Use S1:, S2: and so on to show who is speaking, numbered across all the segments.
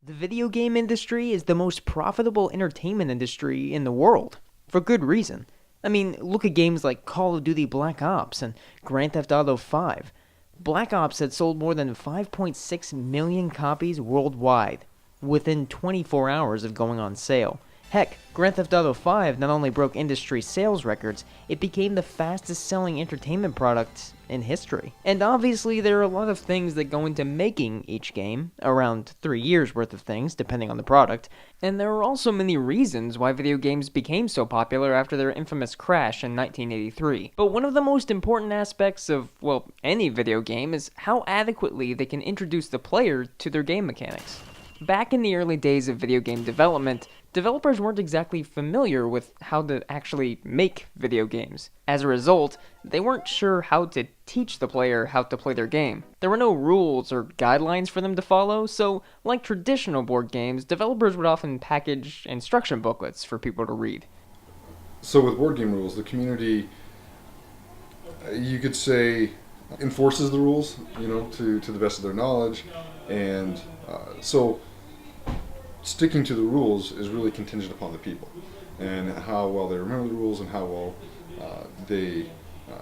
S1: The video game industry is the most profitable entertainment industry in the world, for good reason. I mean, look at games like Call of Duty Black Ops and Grand Theft Auto 5. Black Ops had sold more than 5.6 million copies worldwide within 24 hours of going on sale. Heck, Grand Theft Auto 5 not only broke industry sales records, it became the fastest selling entertainment product in history. And obviously there are a lot of things that go into making each game, around 3 years worth of things, depending on the product, and there are also many reasons why video games became so popular after their infamous crash in 1983. But one of the most important aspects of, well, any video game is how adequately they can introduce the player to their game mechanics. Back in the early days of video game development, developers weren't exactly familiar with how to actually make video games. As a result, they weren't sure how to teach the player how to play their game. There were no rules or guidelines for them to follow, so like traditional board games, developers would often package instruction booklets for people to read.
S2: So with board game rules, the community, you could say, enforces the rules, to the best of their knowledge, and so sticking to the rules is really contingent upon the people and how well they remember the rules and how well they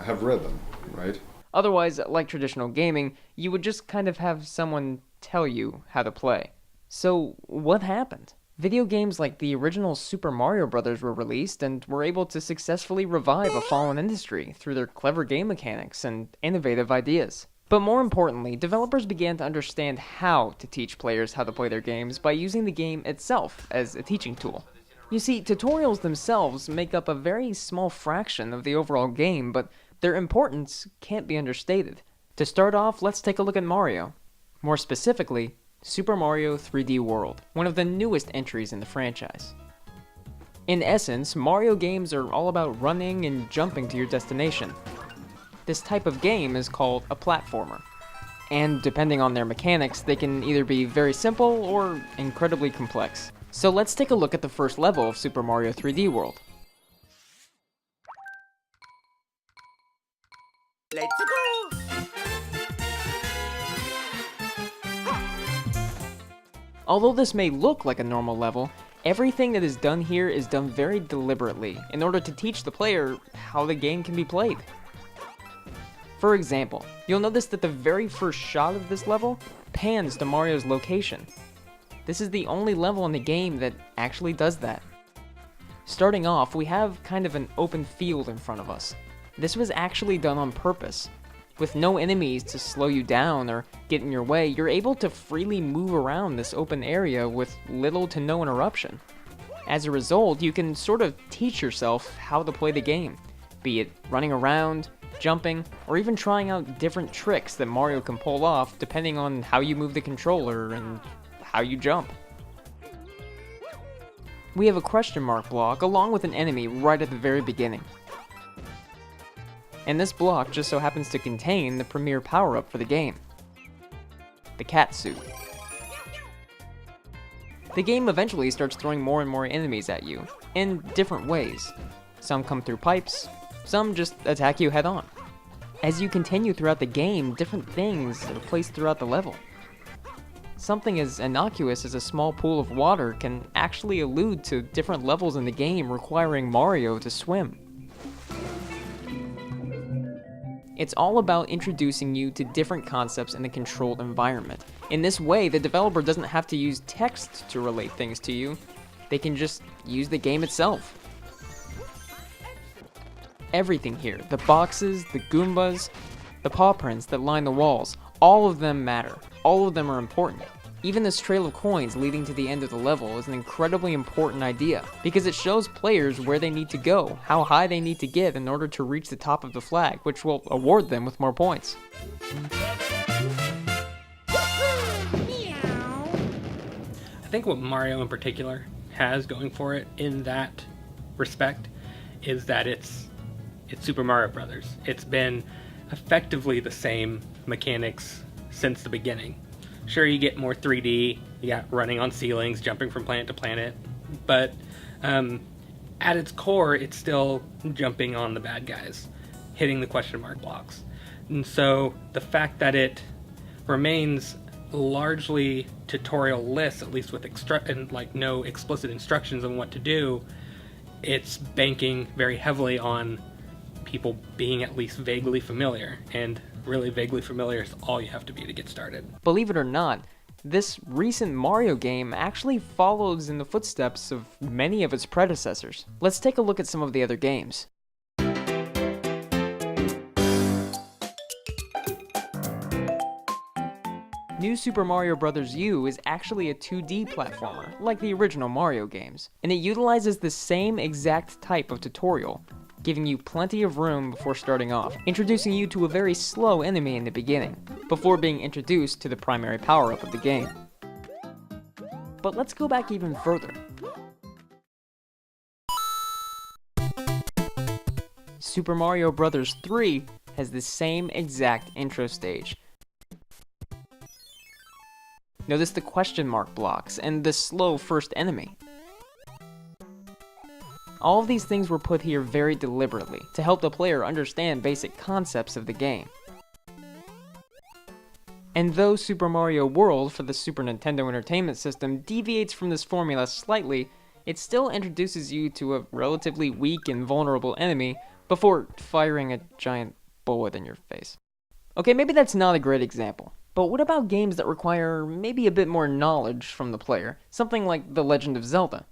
S2: have read them, right?
S1: Otherwise, like traditional gaming, you would just kind of have someone tell you how to play. So, what happened? Video games like the original Super Mario Bros. Were released and were able to successfully revive a fallen industry through their clever game mechanics and innovative ideas. But more importantly, developers began to understand how to teach players how to play their games by using the game itself as a teaching tool. You see, tutorials themselves make up a very small fraction of the overall game, but their importance can't be understated. To start off, let's take a look at Mario. More specifically, Super Mario 3D World, one of the newest entries in the franchise. In essence, Mario games are all about running and jumping to your destination. This type of game is called a platformer, and depending on their mechanics, they can either be very simple or incredibly complex. So let's take a look at the first level of Super Mario 3D World. Let's go! Although this may look like a normal level, everything that is done here is done very deliberately in order to teach the player how the game can be played. For example, you'll notice that the very first shot of this level pans to Mario's location. This is the only level in the game that actually does that. Starting off, we have kind of an open field in front of us. This was actually done on purpose. With no enemies to slow you down or get in your way, you're able to freely move around this open area with little to no interruption. As a result, you can sort of teach yourself how to play the game, be it running around, jumping, or even trying out different tricks that Mario can pull off depending on how you move the controller and how you jump. We have a question mark block along with an enemy right at the very beginning. And this block just so happens to contain the premier power-up for the game, the cat suit. The game eventually starts throwing more and more enemies at you, in different ways. Some come through pipes, some just attack you head on. As you continue throughout the game, different things are placed throughout the level. Something as innocuous as a small pool of water can actually allude to different levels in the game requiring Mario to swim. It's all about introducing you to different concepts in a controlled environment. In this way, the developer doesn't have to use text to relate things to you. They can just use the game itself. Everything here, the boxes, the Goombas, the paw prints that line the walls, all of them matter. All of them are important. Even this trail of coins leading to the end of the level is an incredibly important idea, because it shows players where they need to go, how high they need to get in order to reach the top of the flag, which will award them with more points.
S3: I think what Mario in particular has going for it in that respect is that it's Super Mario Bros. It's been effectively the same mechanics since the beginning. Sure, you get more 3D, you got running on ceilings, jumping from planet to planet, but at its core, it's still jumping on the bad guys, hitting the question mark blocks. And so the fact that it remains largely tutorial lists, at least with and like no explicit instructions on what to do. It's banking very heavily on people being at least vaguely familiar, and really vaguely familiar is all you have to be to get started.
S1: Believe it or not, this recent Mario game actually follows in the footsteps of many of its predecessors. Let's take a look at some of the other games. New Super Mario Bros. U is actually a 2D platformer, like the original Mario games, and it utilizes the same exact type of tutorial, giving you plenty of room before starting off, introducing you to a very slow enemy in the beginning, before being introduced to the primary power-up of the game. But let's go back even further. Super Mario Bros. 3 has the same exact intro stage. Notice the question mark blocks and the slow first enemy. All of these things were put here very deliberately to help the player understand basic concepts of the game. And though Super Mario World for the Super Nintendo Entertainment System deviates from this formula slightly, it still introduces you to a relatively weak and vulnerable enemy before firing a giant bullet in your face. Okay, maybe that's not a great example. But what about games that require maybe a bit more knowledge from the player? Something like The Legend of Zelda.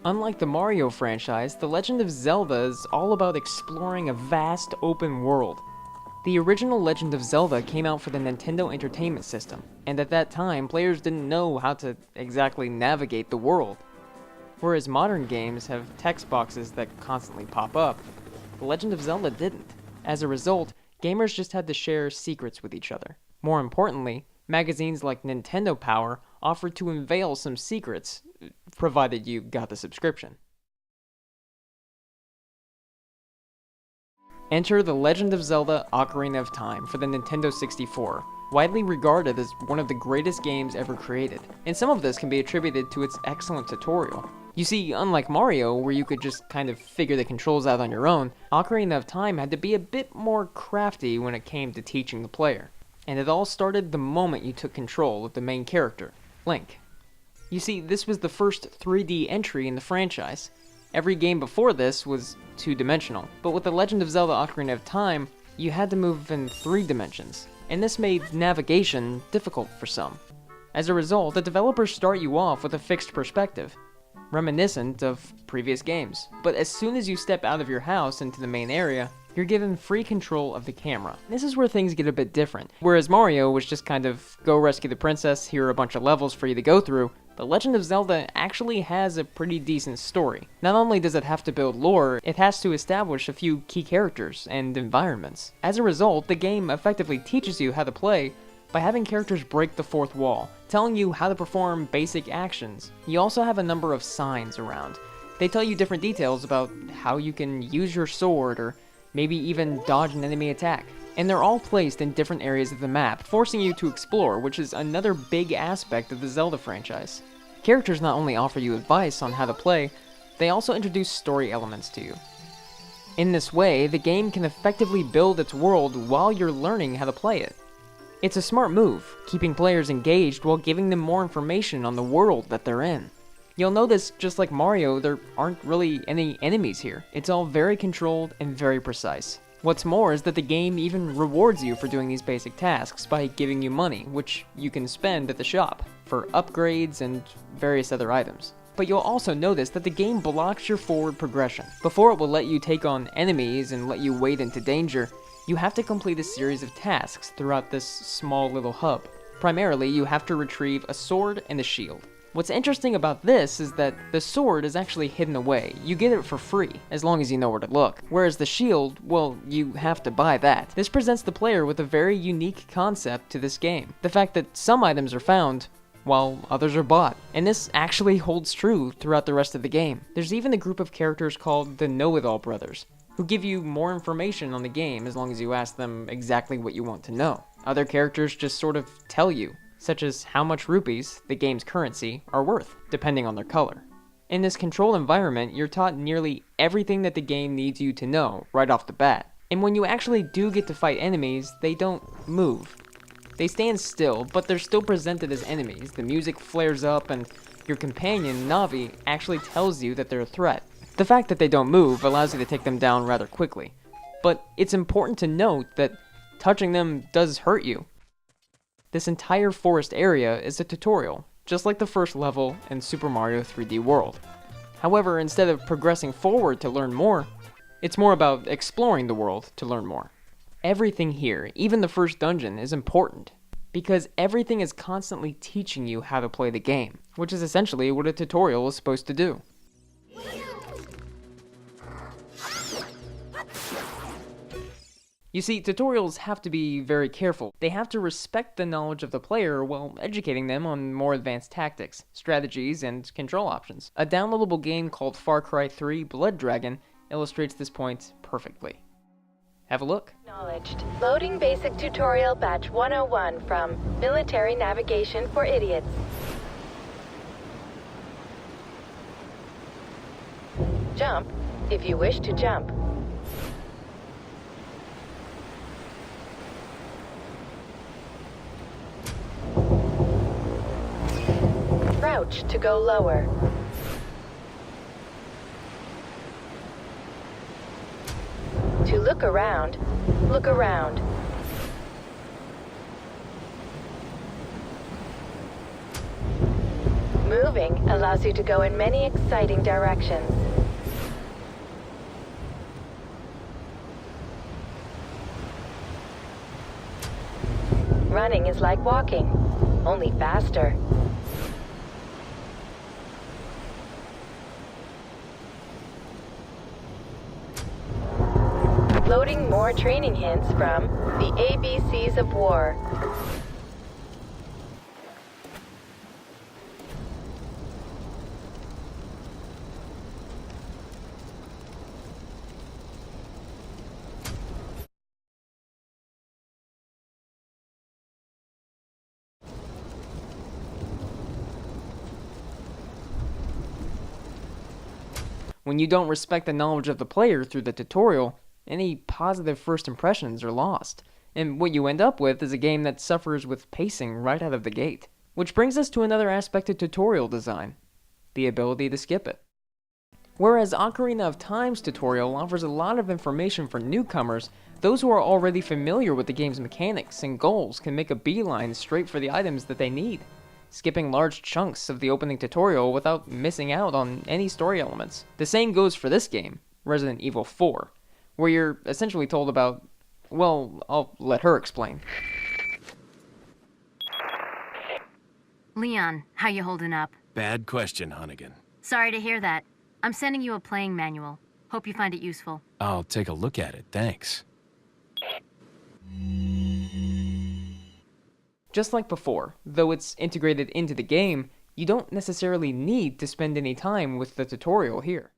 S1: Unlike the Mario franchise, The Legend of Zelda is all about exploring a vast open world. The original Legend of Zelda came out for the Nintendo Entertainment System, and at that time, players didn't know how to exactly navigate the world. Whereas modern games have text boxes that constantly pop up, The Legend of Zelda didn't. As a result, gamers just had to share secrets with each other. More importantly, magazines like Nintendo Power offered to unveil some secrets, provided you got the subscription. Enter The Legend of Zelda: Ocarina of Time for the Nintendo 64, widely regarded as one of the greatest games ever created, and some of this can be attributed to its excellent tutorial. You see, unlike Mario, where you could just kind of figure the controls out on your own, Ocarina of Time had to be a bit more crafty when it came to teaching the player. And it all started the moment you took control of the main character, Link. You see, this was the first 3D entry in the franchise. Every game before this was two-dimensional, but with The Legend of Zelda: Ocarina of Time, you had to move in 3 dimensions, and this made navigation difficult for some. As a result, the developers start you off with a fixed perspective, reminiscent of previous games. But as soon as you step out of your house into the main area, you're given free control of the camera. This is where things get a bit different. Whereas Mario was just kind of, go rescue the princess, here are a bunch of levels for you to go through, The Legend of Zelda actually has a pretty decent story. Not only does it have to build lore, it has to establish a few key characters and environments. As a result, the game effectively teaches you how to play by having characters break the fourth wall, telling you how to perform basic actions. You also have a number of signs around. They tell you different details about how you can use your sword or maybe even dodge an enemy attack. And they're all placed in different areas of the map, forcing you to explore, which is another big aspect of the Zelda franchise. Characters not only offer you advice on how to play, they also introduce story elements to you. In this way, the game can effectively build its world while you're learning how to play it. It's a smart move, keeping players engaged while giving them more information on the world that they're in. You'll notice, just like Mario, there aren't really any enemies here. It's all very controlled and very precise. What's more is that the game even rewards you for doing these basic tasks by giving you money, which you can spend at the shop, for upgrades and various other items. But you'll also notice that the game blocks your forward progression. Before it will let you take on enemies and let you wade into danger, you have to complete a series of tasks throughout this small little hub. Primarily, you have to retrieve a sword and a shield. What's interesting about this is that the sword is actually hidden away. You get it for free, as long as you know where to look. Whereas the shield, well, you have to buy that. This presents the player with a very unique concept to this game. The fact that some items are found, while others are bought. And this actually holds true throughout the rest of the game. There's even a group of characters called the Know-It-All Brothers, who give you more information on the game as long as you ask them exactly what you want to know. Other characters just sort of tell you. such as how much rupees, the game's currency, are worth, depending on their color. In this controlled environment, you're taught nearly everything that the game needs you to know right off the bat. And when you actually do get to fight enemies, they don't move. They stand still, but they're still presented as enemies. The music flares up, and your companion, Navi, actually tells you that they're a threat. The fact that they don't move allows you to take them down rather quickly. But it's important to note that touching them does hurt you. This entire forest area is a tutorial, just like the first level in Super Mario 3D World. However, instead of progressing forward to learn more, it's more about exploring the world to learn more. Everything here, even the first dungeon, is important, because everything is constantly teaching you how to play the game, which is essentially what a tutorial is supposed to do. You see, tutorials have to be very careful. They have to respect the knowledge of the player while educating them on more advanced tactics, strategies, and control options. A downloadable game called Far Cry 3 Blood Dragon illustrates this point perfectly. Have a look.
S4: Acknowledged. Loading basic tutorial batch 101 from Military Navigation for Idiots. Jump if you wish to jump. Crouch to go lower. To look around, look around. Moving allows you to go in many exciting directions. Running is like walking, only faster. Loading more training hints from the ABCs of War.
S1: When you don't respect the knowledge of the player through the tutorial, any positive first impressions are lost, and what you end up with is a game that suffers with pacing right out of the gate. Which brings us to another aspect of tutorial design, the ability to skip it. Whereas Ocarina of Time's tutorial offers a lot of information for newcomers, those who are already familiar with the game's mechanics and goals can make a beeline straight for the items that they need, skipping large chunks of the opening tutorial without missing out on any story elements. The same goes for this game, Resident Evil 4, where you're essentially told about, well, I'll let her explain.
S5: Leon, how you holding up?
S6: Bad question, Hunnigan.
S5: Sorry to hear that. I'm sending you a playing manual. Hope you find it useful.
S6: I'll take a look at it, thanks.
S1: Just like before, though it's integrated into the game, you don't necessarily need to spend any time with the tutorial here.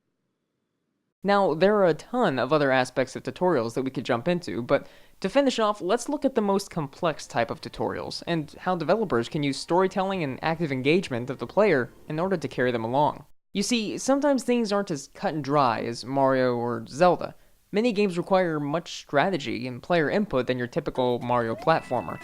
S1: Now, there are a ton of other aspects of tutorials that we could jump into, but to finish off, let's look at the most complex type of tutorials, and how developers can use storytelling and active engagement of the player in order to carry them along. You see, sometimes things aren't as cut and dry as Mario or Zelda. Many games require much strategy and player input than your typical Mario platformer.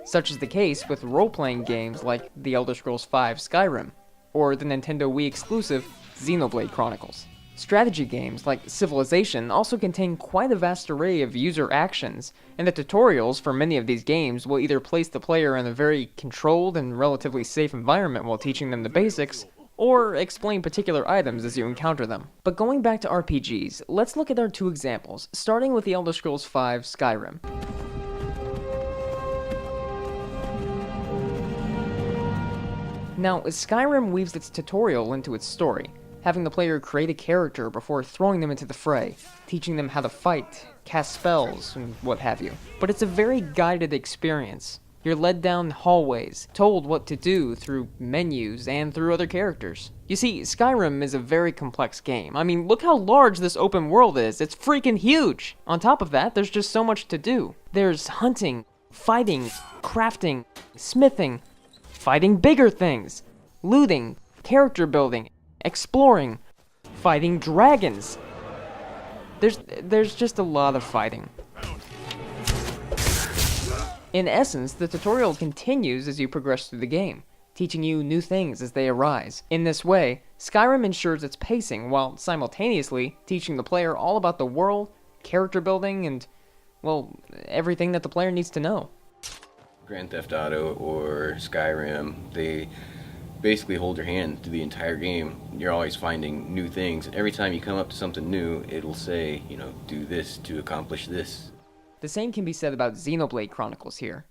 S1: Such is the case with role-playing games like The Elder Scrolls V Skyrim, or the Nintendo Wii exclusive Xenoblade Chronicles. Strategy games like Civilization also contain quite a vast array of user actions, and the tutorials for many of these games will either place the player in a very controlled and relatively safe environment while teaching them the basics, or explain particular items as you encounter them. But going back to RPGs, let's look at our two examples, starting with The Elder Scrolls V Skyrim. Now, Skyrim weaves its tutorial into its story, having the player create a character before throwing them into the fray, teaching them how to fight, cast spells, and what have you. But it's a very guided experience. You're led down hallways, told what to do through menus and through other characters. You see, Skyrim is a very complex game. I mean, look how large this open world is. It's freaking huge! On top of that, there's just so much to do. There's hunting, fighting, crafting, smithing, fighting bigger things, looting, character building, exploring, fighting dragons. There's just a lot of fighting. In essence, the tutorial continues as you progress through the game, teaching you new things as they arise. In this way, Skyrim ensures its pacing while simultaneously teaching the player all about the world, character building, and, well, everything that the player needs to know.
S7: Grand Theft Auto or Skyrim, they basically hold your hand through the entire game. You're always finding new things, and every time you come up to something new, it'll say, do this to accomplish this.
S1: The same can be said about Xenoblade Chronicles here.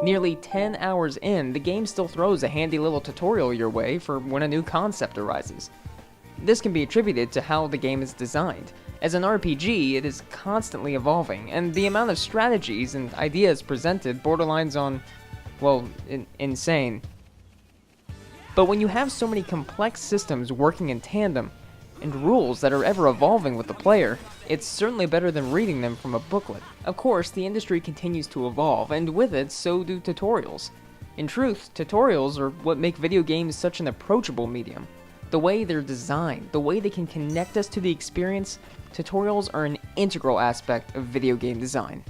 S1: Nearly 10 hours in, the game still throws a handy little tutorial your way for when a new concept arises. This can be attributed to how the game is designed. As an RPG, it is constantly evolving, and the amount of strategies and ideas presented borderlines on, well, insane. But when you have so many complex systems working in tandem, and rules that are ever evolving with the player, it's certainly better than reading them from a booklet. Of course, the industry continues to evolve, and with it, so do tutorials. In truth, tutorials are what make video games such an approachable medium. The way they're designed, the way they can connect us to the experience, tutorials are an integral aspect of video game design.